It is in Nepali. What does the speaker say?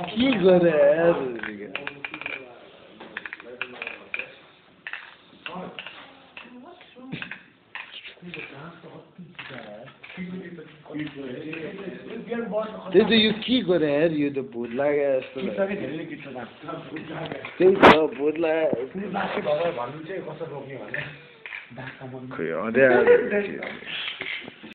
Que glória é essa, diga? त्यही यो के गरे यार यो त भूत लाग्यो जस्तो त्यही त भूत लाग्यो खोइ